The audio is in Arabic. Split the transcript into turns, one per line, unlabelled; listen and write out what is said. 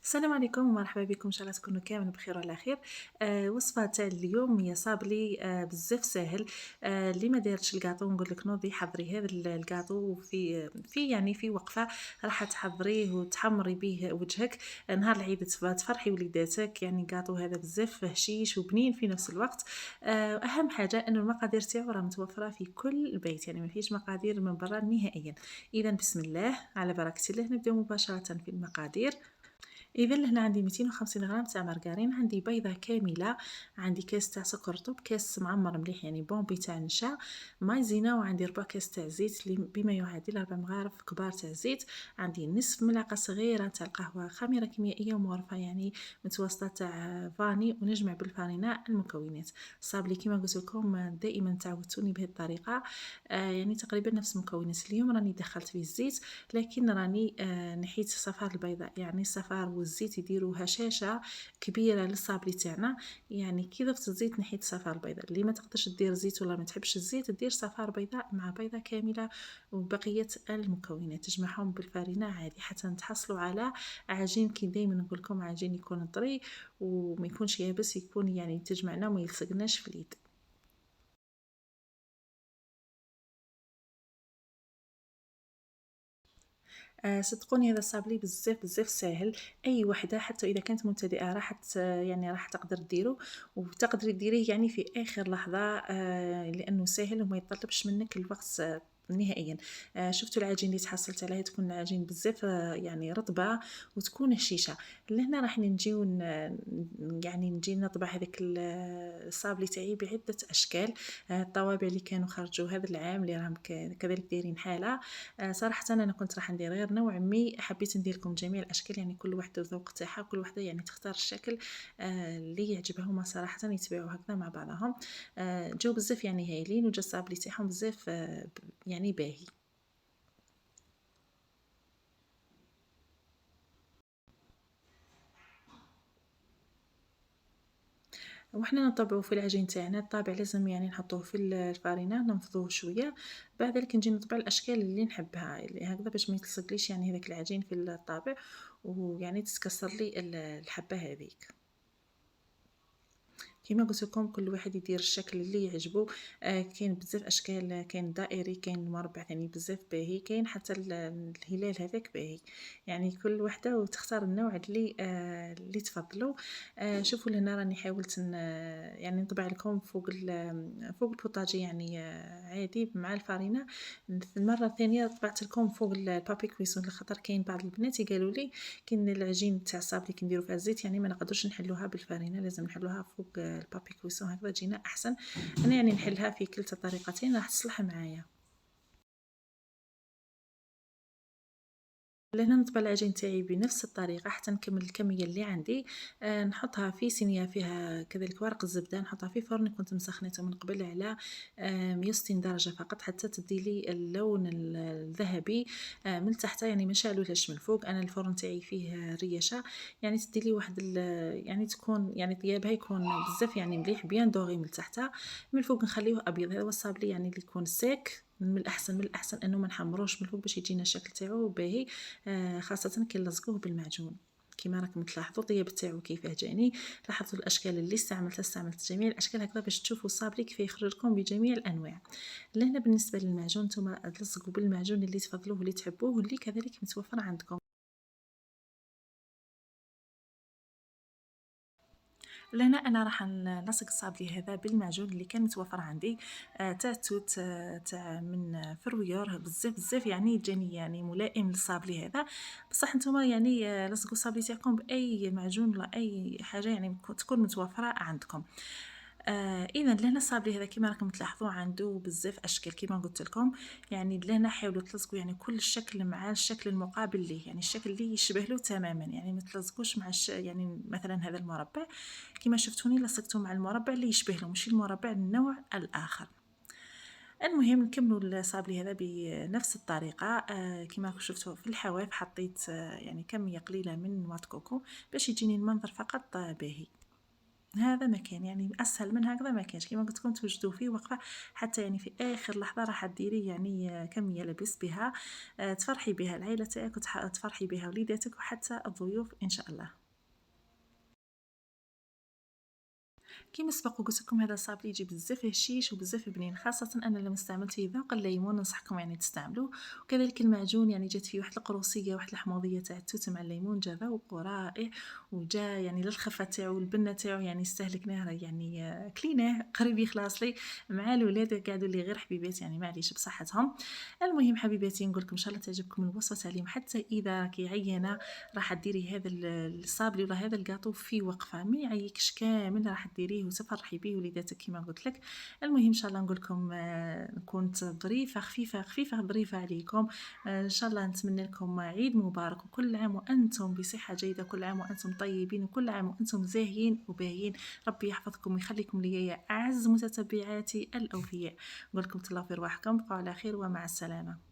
السلام عليكم ومرحبا بكم، ان شاء الله تكونوا كامل بخير وعلى خير. وصفه تاع اليوم هي صابلي بزاف ساهل. اللي ما دارتش الكاطو نقول لك نوضي حضري هذا الكاطو في وقفه راح تحضريه وتحمري به وجهك نهار العيد، تفرحي وليداتك. يعني الكاطو هذا بزاف هشيش وبنين في نفس الوقت. اهم حاجه انه المقادير تاعو راه متوفره في كل البيت، يعني ما فيش مقادير من برا نهائيا. اذا بسم الله على بركه الله نبداو مباشره في المقادير. اذا هنا عندي 250 غرام تاع مارغرين، عندي بيضه كامله، عندي كاس تاع سكر رطب، كاس معمر مليح يعني بومبي تاع نشا، مايزينا، وعندي ربع كاس تاع زيت اللي بما يعادل 4 مغارف كبار تاع زيت، عندي نصف ملعقه صغيره تاع القهوه خميره كيميائيه مورفه يعني متوسطه تاع فاني، ونجمع بالفارينه المكونات. صابلي كيما قلت لكم دائما تعودتوني بهذه الطريقه. يعني تقريبا نفس المكونات. اليوم راني دخلت فيه الزيت، لكن راني نحيت صفار البيضاء، يعني الصفار والزيت يديروا هشاشه كبيره للصابلي تاعنا. يعني كي ضفت الزيت نحيت صفار البيضاء. اللي ما تقدرش دير زيت ولا ما تحبش الزيت دير صفار بيضاء مع بيضه كامله، وبقيه المكونات تجمعهم بالفارينه عادي حتى تحصلوا على عجين. كي دائما نقول لكم عجين يكون طري وما يكونش يابس، يكون يعني تجمعنا وما يلصقناش في اليد. صدقوني هذا صابلي بزاف بزاف ساهل. اي وحده حتى اذا كانت مبتدئه راح تقدر ديره، وتقدري ديريه يعني في اخر لحظه، لانه ساهل وما يطلبش منك الوقت نهائيا. شفتوا العجين اللي تحصلت عليه تكون العجين بزاف يعني رطبه وتكون هشيشه. لهنا راح نجيو يعني نجي نطبع هذاك الصابلي تاعي بعده اشكال. الطوابع اللي كانوا خرجوا هذا العام اللي راهم كذلك دايرين حاله. صراحه انا كنت راح ندير غير نوع مي، حبيت ندير لكم جميع الاشكال، يعني كل وحده وذوق تاعها، كل وحده يعني تختار الشكل اللي يعجبها. هما صراحه يتبعوا هكذا مع بعضهم. جو بزاف يعني هايلين، وجا الصابلي تاعهم بزاف يعني باهي. وحنا نطبعوا في العجين تاعنا الطابع لازم يعني نحطوه في الفارينه ننفضوه شويه، بعد ذلك نجي نطبع الاشكال اللي نحبها اللي هكذا باش ما يلصقليش يعني هذاك العجين في الطابع، ويعني تتكسر لي الحبه هذيك. كيما قلت لكم كل واحد يدير الشكل اللي يعجبه. كاين بزاف اشكال، كاين دائري، كاين مربع يعني بزاف باهي، كاين حتى الهلال هذاك باهي. يعني كل وحده وتختار النوع اللي تفضلوا. شوفوا لهنا راني حاولت يعني نطبع لكم فوق البوطاجي يعني عادي مع الفارينه. المره الثانيه طبعت لكم فوق البابي كويسون، لخاطر كاين بعض البنات قالوا لي كاين العجين تاع الصابلي كنديروا فيها الزيت يعني ما نقدرش نحلوها بالفارينه، لازم نحلوها فوق البابي كويسون هكذا تجينا احسن. انا يعني نحلها في كلتا الطريقتين راح تصلح معايا. لهنا نطبع العجين تاعي بنفس الطريقه حتى نكمل الكميه اللي عندي. نحطها في صينيه فيها كذلك ورق الزبده، نحطها في فرن كنت مسخنته من قبل على 160 درجه فقط حتى تدي لي اللون الذهبي من تحت، يعني ما شعلولهاش من فوق. انا الفرن تاعي فيه ريشه، يعني تدي لي واحد يعني تكون يعني طيابها يكون بزاف يعني مليح بيان دوغي من تحت، من الفوق نخليه ابيض. هذا هو الصابلي يعني اللي يكون سيك، من الاحسن انه ما نحمروش من الفوق باش يجينا الشكل تاعو باهي. خاصة كي نلصقوه بالمعجون. كيما راكم تلاحظوا الطياب تاعو كيفاه جاني. لاحظتوا الاشكال اللي استعملت جميع الاشكال هكذا باش تشوفوا الصابلي كيف يخرج لكم بجميع الانواع. لهنا بالنسبه للمعجون نتوما تلصقوا بالمعجون اللي تفضلوه واللي تحبوه واللي كذلك متوفر عندكم. لهنا انا راح نلصق الصابلي هذا بالمعجون اللي كان متوفر عندي تاع توت، تاع من فرويور بزاف بزاف يعني جاني يعني ملائم للصابلي هذا. بصح نتوما يعني لصقوا الصابلي تاعكم باي معجون ولا اي حاجه يعني تكون متوفره عندكم. اذا لهنا الصابلي هذا كيما راكم تلاحظوا عنده بزاف اشكال كيما قلت لكم. يعني لهنا حاولوا تلصقوا يعني كل الشكل مع الشكل المقابل ليه، يعني الشكل اللي يشبه له تماما، يعني ما تلصقوش مع يعني مثلا هذا المربع كيما شفتوني لصقته مع المربع اللي يشبه له، مش المربع النوع الاخر. المهم نكملوا الصابلي هذا بنفس الطريقه. كما شفتوا في الحواف حطيت يعني كميه قليله من نواه كوكو باش يجيني المنظر فقط باهي. هذا ما كان، يعني أسهل من هكذا ما كانش، كيما قلت لكم توجدوا فيه وقفة حتى يعني في آخر لحظة راح ديري يعني كمية لبس بها تفرحي بها العائلة تاعك تفرحي بها وليداتك وحتى الضيوف إن شاء الله. كيما سبق وقلت لكم هذا الصابلي يجي بزاف هشيش وبزاف بنين، خاصة أنا لما استعملته ذوق الليمون ننصحكم يعني تستعملوه. وكذلك المعجون يعني جات فيه واحد القروصية واحد الحموضية تاع التوت مع الليمون، جا ذوق رائع وجا يعني للخفة تاعو والبنة تاعو يعني استهلكناه يعني كليناه قريب يخلص لي مع الولاد قاعدوا لي غير حبيبات يعني معليش بصحتهم. المهم حبيباتي نقول لكم ان شاء الله تعجبكم الوصفة تاع اليوم، حتى اذا راكي عيانة راح ديري هذا الصابلي ولا هذا الكاطو في وقفه ما يعيكش كامل، راح ديريه وتفرحي بيه وليداتك كما قلت لك. المهم ان شاء الله نقول لكم كنت ظريفه خفيفه خفيفه ظريفه عليكم. ان شاء الله نتمنى لكم عيد مبارك وكل عام وانتم بصحه جيده، كل عام وانتم طيبين وكل عام وانتم زاهيين وباهيين. ربي يحفظكم ويخليكم لي يا اعز متتبعاتي الاوفياء. نقول لكم تهلاو في رواحكم، بقوا على خير ومع السلامه.